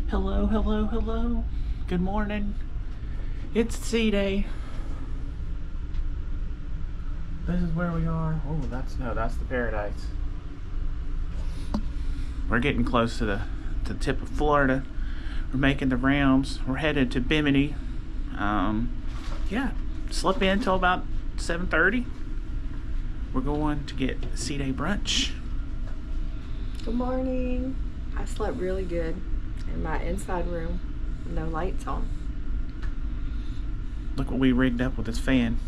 Hello, hello, hello. Good morning. It's sea day. This is where we are. Oh, that's the Paradise. We're getting close to the tip of Florida. We're making the rounds. We're headed to Bimini. Yeah, slept in until about 7:30. We're going to get sea day brunch. Good morning. I slept really good in my inside room, no lights on. Look what we rigged up with this fan.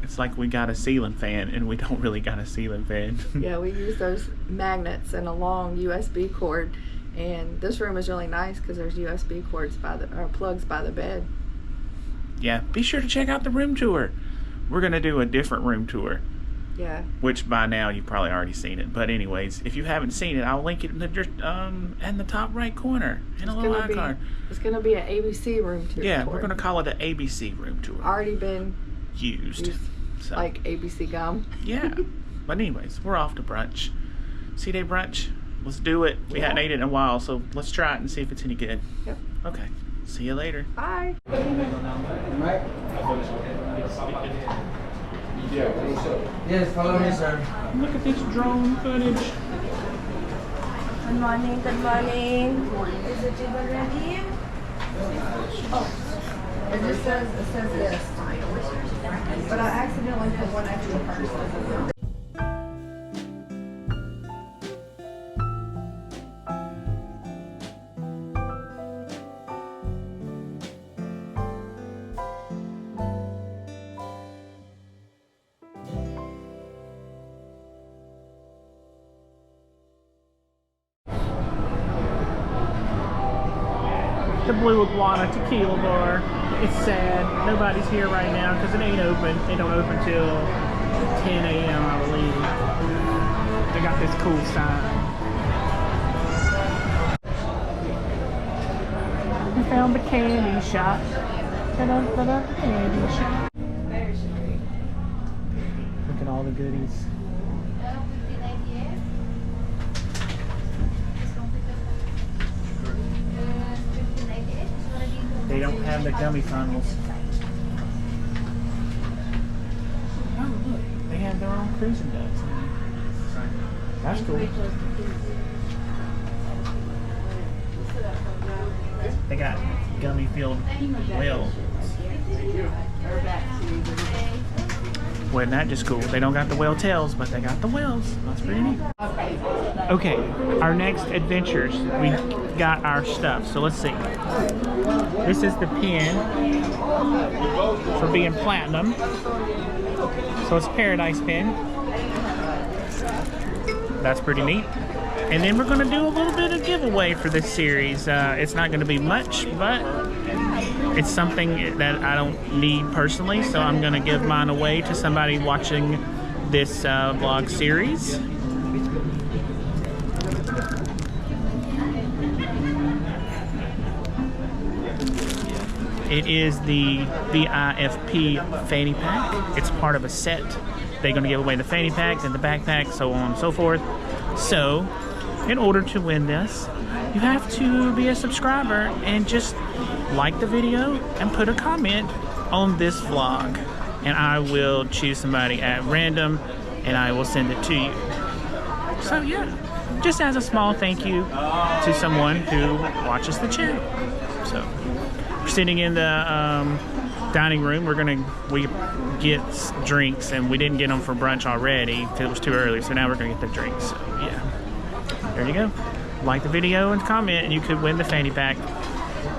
It's like we got a ceiling fan and we don't really got a ceiling fan. Yeah, we use those magnets and a long USB cord, and this room is really nice because there's USB cords plugs by the bed. Yeah, be sure to check out the room tour. We're gonna do a different room tour. Yeah. Which by now you've probably already seen it. But anyways, if you haven't seen it, I'll link it in the top right corner in a little icon. It's gonna be an ABC room tour. Yeah, we're gonna call it an ABC room tour. Already been used. So. Like ABC gum. Yeah. But anyways, we're off to brunch. Sea day brunch. Let's do it. We hadn't ate it in a while, so let's try it and see if it's any good. Yep. Okay. See you later. Bye. Yes, follow me, sir. Look at this drone footage. Good morning, good morning. Is it table ready? Oh, it says this. But I accidentally put one extra person. The Blue Iguana Tequila Bar. It's sad. Nobody's here right now because it ain't open. They don't open till 10 a.m. I believe. They got this cool sign. We found the candy shop. Ta-da, candy shop. Look at all the goodies. They don't have the gummy funnels. Oh, look. They have their own cruising ducks. That's cool. They got gummy filled whales. Wasn't that just cool? They don't got the whale tails, but they got the whales. That's pretty neat. Okay, our next adventures. We got our stuff. So let's see. This is the pin for being platinum. So it's Paradise pin. That's pretty neat. And then we're going to do a little bit of giveaway for this series. It's not going to be much, but it's something that I don't need personally. So I'm going to give mine away to somebody watching this vlog series. It is the VIFP fanny pack. It's part of a set. They're going to give away the fanny pack and the backpack, so on and so forth. So, in order to win this, you have to be a subscriber and just like the video and put a comment on this vlog. And I will choose somebody at random and I will send it to you. So yeah, just as a small thank you to someone who watches the channel. So, we're sitting in the dining room. We get drinks, and we didn't get them for brunch already because it was too early. So now we're gonna get the drinks. So yeah, there you go. Like the video and comment, and you could win the fanny pack.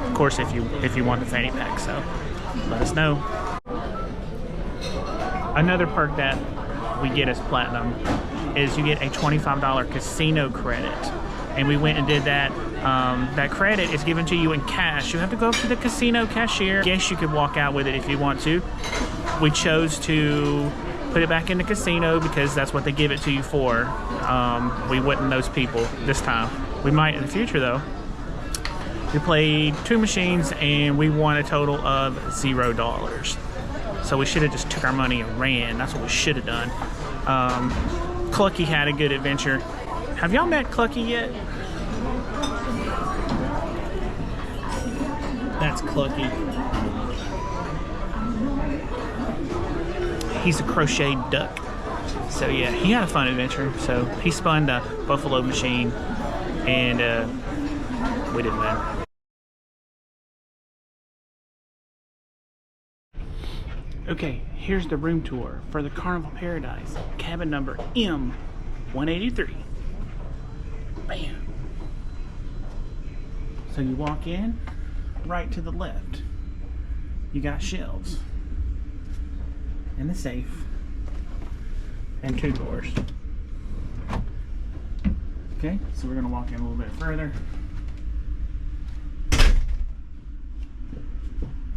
Of course, if you want the fanny pack. So let us know. Another perk that we get as platinum is you get a $25 casino credit, and we went and did that. That credit is given to you in cash. You have to go up to the casino cashier. Yes, you could walk out with it if you want to. We chose to put it back in the casino because that's what they give it to you for. We wasn't those people this time. We might in the future though. We played 2 machines and we won a total of $0. So we should have just took our money and ran. That's what we should have done. Clucky had a good adventure. Have y'all met Clucky yet? That's Clucky. He's a crocheted duck. So yeah, he had a fun adventure. So he spun the buffalo machine, and we didn't win. Okay, here's the room tour for the Carnival Paradise, cabin number M183. Bam. So you walk in, right to the left, you got shelves and the safe and 2 doors. Okay, so we're gonna walk in a little bit further.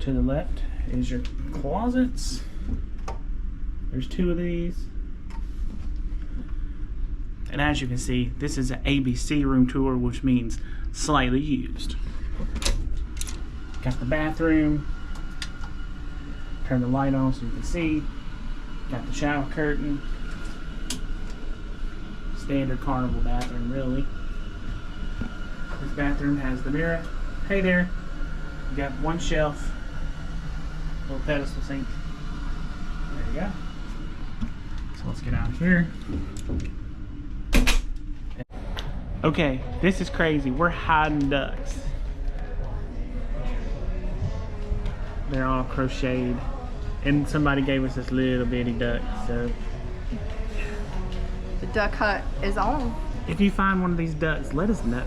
To the left is your closets. There's 2 of these. And as you can see, this is an ABC room tour, which means slightly used. Got the bathroom. Turn the light on so you can see. Got the shower curtain. Standard Carnival bathroom, really. This bathroom has the mirror. Hey there. You got 1 shelf. Little pedestal sink. There you go. So let's get out here. Okay, this is crazy. We're hiding ducks. They're all crocheted. And somebody gave us this little bitty duck, so. The duck hunt is on. If you find one of these ducks, let us know.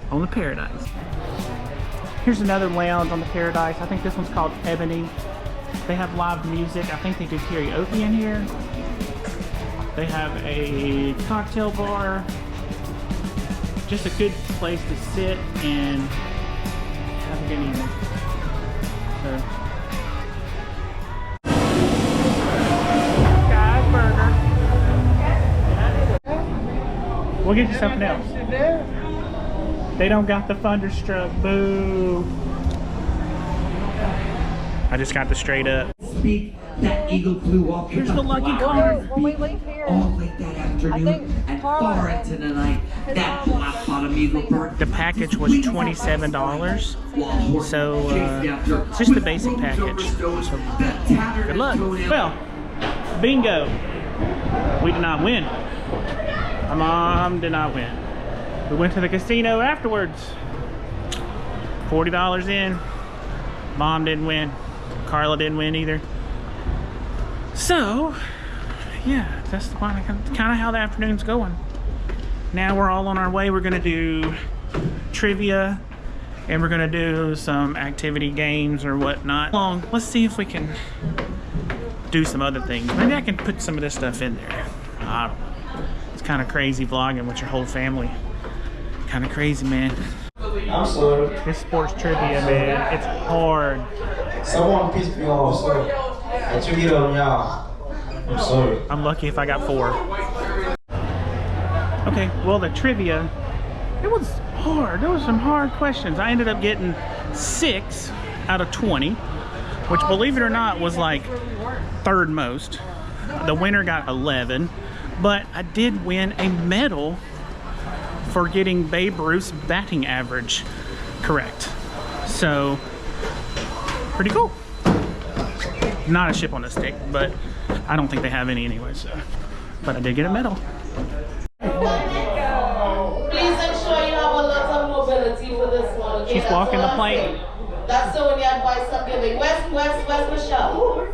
On the Paradise. Here's another lounge on the Paradise. I think this one's called Ebony. They have live music. I think they do karaoke in here. They have a cocktail bar. Just a good place to sit and have a good evening. So. Guys, burger. We'll get you something else. They don't got the Thunderstruck. Boo. I just got the straight up. That eagle flew off. Here's the lucky car. When we leave here, all late that afternoon and far into the night. That black bottom eagle bird. The package was $27. So it's just the basic package. So, good luck. Well, bingo. We did not win. My mom did not win. We went to the casino afterwards. $40 in. Mom didn't win. Carla didn't win either. So, yeah, that's kind of how the afternoon's going. Now we're all on our way. We're gonna do trivia, and we're gonna do some activity games or whatnot. Let's see if we can do some other things. Maybe I can put some of this stuff in there. I don't know. It's kind of crazy vlogging with your whole family. Kind of crazy, man. I'm sorry. This sports trivia, man, it's hard. Someone pissed me off, so I took it on y'all. I'm sorry. I'm lucky if I got 4. Okay, well, the trivia, it was hard. There was some hard questions. I ended up getting 6 out of 20, which, believe it or not, was like 3rd most. The winner got 11, but I did win a medal for getting Babe Ruth's batting average correct. So, pretty cool. Not a ship on a stick, but I don't think they have any anyway, so. But I did get a medal. Please ensure you have a lot of mobility for this one. Okay? She's walking the plane. That's the only advice I'm giving. Where's Michelle?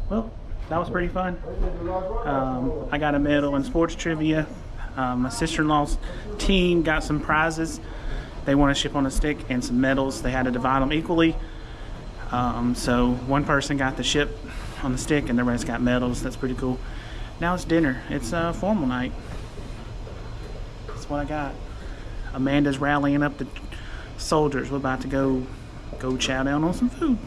Well, that was pretty fun. I got a medal in sports trivia. My sister-in-law's team got some prizes. They won a ship on a stick and some medals. They had to divide them equally. So one person got the ship on the stick and the rest got medals. That's pretty cool. Now it's dinner. It's a formal night. That's what I got. Amanda's rallying up the soldiers. We're about to go chow down on some food.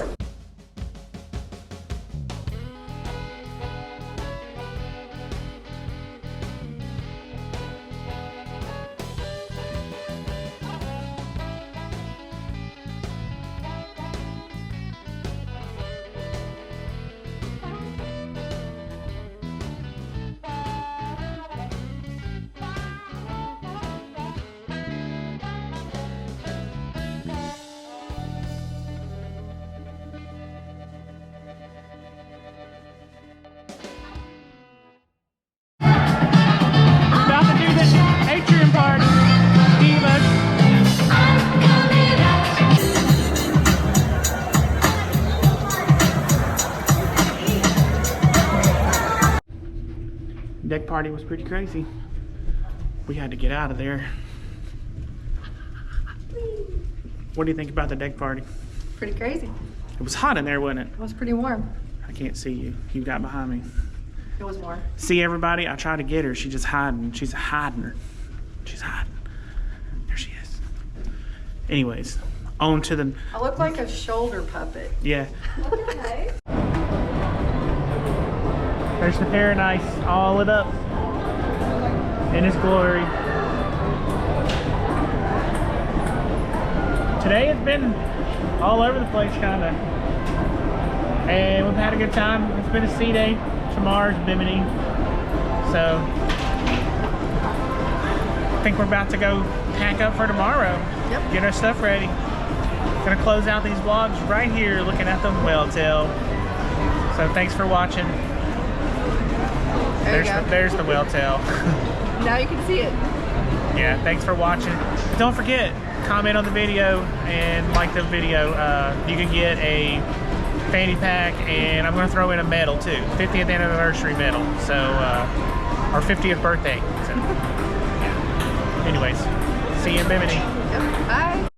About to do this atrium part. Divas. Deck party was pretty crazy. We had to get out of there. What do you think about the deck party? Pretty crazy. It was hot in there, wasn't it? It was pretty warm. I can't see you. You got behind me. It was warm. See everybody? I tried to get her. She's just hiding. She's hiding her. She's hiding. There she is. Anyways, on to the... I look like a shoulder puppet. Yeah. There's the paradise, all lit up in its glory. Today has been all over the place, kind of. And we've had a good time. It's been a sea day. Tomorrow's Bimini. So, I think we're about to go pack up for tomorrow. Yep. Get our stuff ready. Gonna close out these vlogs right here looking at the whale tail. So thanks for watching. There's the whale tail. Now you can see it. Yeah, thanks for watching. Don't forget, comment on the video and like the video. You can get a fanny pack, and I'm going to throw in a medal too, 50th anniversary medal. So, our 50th birthday. So, yeah. Anyways, see you in Bimini. Yep. Bye.